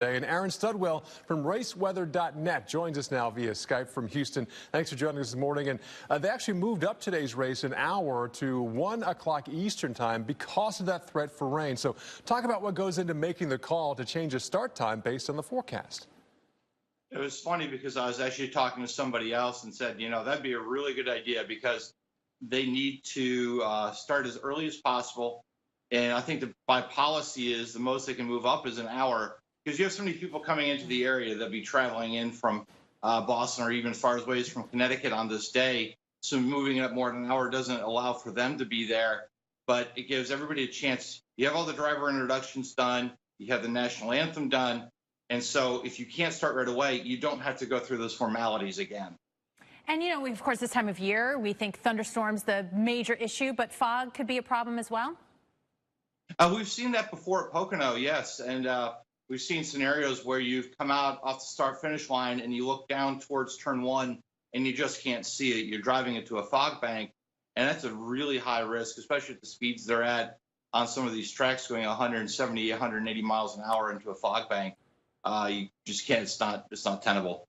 And Aaron Studwell from raceweather.net joins us now via Skype from Houston. Thanks for joining us this morning. And they actually moved up today's race an hour to 1 o'clock Eastern time because of that threat for rain. So talk about what goes into making the call to change the start time based on the forecast. It was funny because I was actually talking to somebody else and said, that'd be a really good idea because they need to start as early as possible. And I think by policy is the most they can move up is an hour. Because you have so many people coming into the area that'll be traveling in from Boston or even far as ways from Connecticut on this day. So moving it up more than an hour doesn't allow for them to be there, but it gives everybody a chance. You have all the driver introductions done, you have the national anthem done, and so if you can't start right away, you don't have to go through those formalities again. And of course, this time of year, we think thunderstorms the major issue, but fog could be a problem as well? We've seen that before at Pocono, yes, and we've seen scenarios where you've come out off the start-finish line and you look down towards turn one and you just can't see it. You're driving into a fog bank, and that's a really high risk, especially at the speeds they're at on some of these tracks going 170, 180 miles an hour into a fog bank. You just can't. It's not tenable.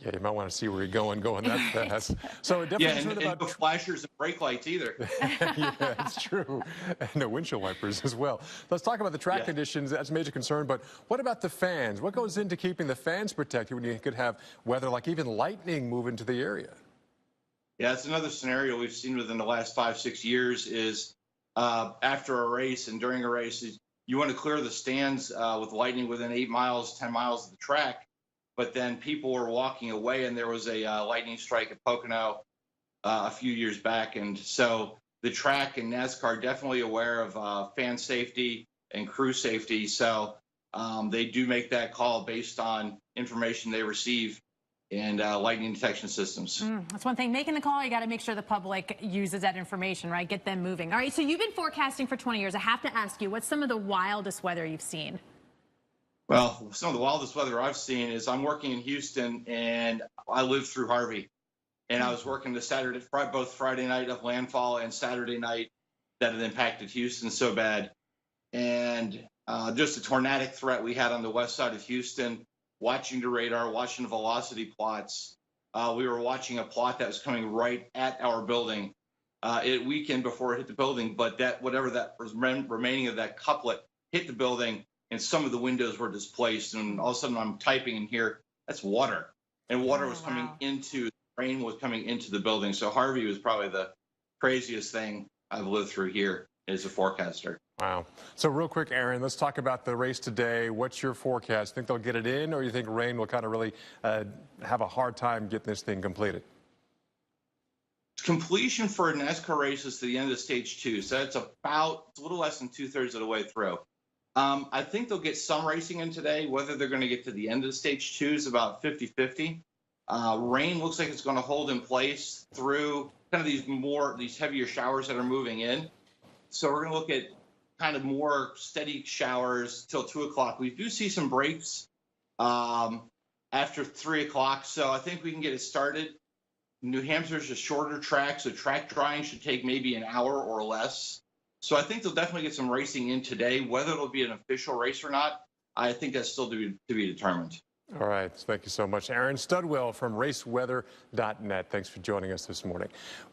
Yeah, you might want to see where you're going that fast. So and no flashers and brake lights either. Yeah, that's true. And no windshield wipers as well. Let's talk about the track conditions. That's a major concern. But what about the fans? What goes into keeping the fans protected when you could have weather like even lightning move into the area? Yeah, it's another scenario we've seen within the last 5-6 years is after a race and during a race, you want to clear the stands with lightning within 8 miles, 10 miles of the track. But then people were walking away, and there was a lightning strike at Pocono a few years back. And so the track and NASCAR are definitely aware of fan safety and crew safety. So they do make that call based on information they receive and lightning detection systems. That's one thing. Making the call, you got to make sure the public uses that information, right? Get them moving. All right, so you've been forecasting for 20 years. I have to ask you, what's some of the wildest weather you've seen? Well, some of the wildest weather I've seen is I'm working in Houston, and I lived through Harvey. And I was working both Friday night of landfall and Saturday night that had impacted Houston so bad. And just a tornadic threat we had on the west side of Houston, watching the radar, watching the velocity plots. We were watching a plot that was coming right at our building. It weakened before it hit the building, but whatever that was remaining of that couplet hit the building, and some of the windows were displaced, and all of a sudden I'm typing in here, that's water. And water was coming rain was coming into the building. So Harvey was probably the craziest thing I've lived through here as a forecaster. Wow. So real quick, Aaron, let's talk about the race today. What's your forecast? Think they'll get it in, or you think rain will kind of really have a hard time getting this thing completed? Completion for a NASCAR race is to the end of stage 2. So it's a little less than 2/3 of the way through. I think they'll get some racing in today. Whether they're going to get to the end of stage 2 is about 50-50. Rain looks like it's going to hold in place through kind of these heavier showers that are moving in. So we're going to look at kind of more steady showers till 2 o'clock. We do see some breaks after 3 o'clock. So I think we can get it started. New Hampshire's a shorter track, so track drying should take maybe an hour or less. So I think they'll definitely get some racing in today. Whether it'll be an official race or not, I think that's still to be determined. All right. Thank you so much, Aaron Studwell from raceweather.net. Thanks for joining us this morning. Well,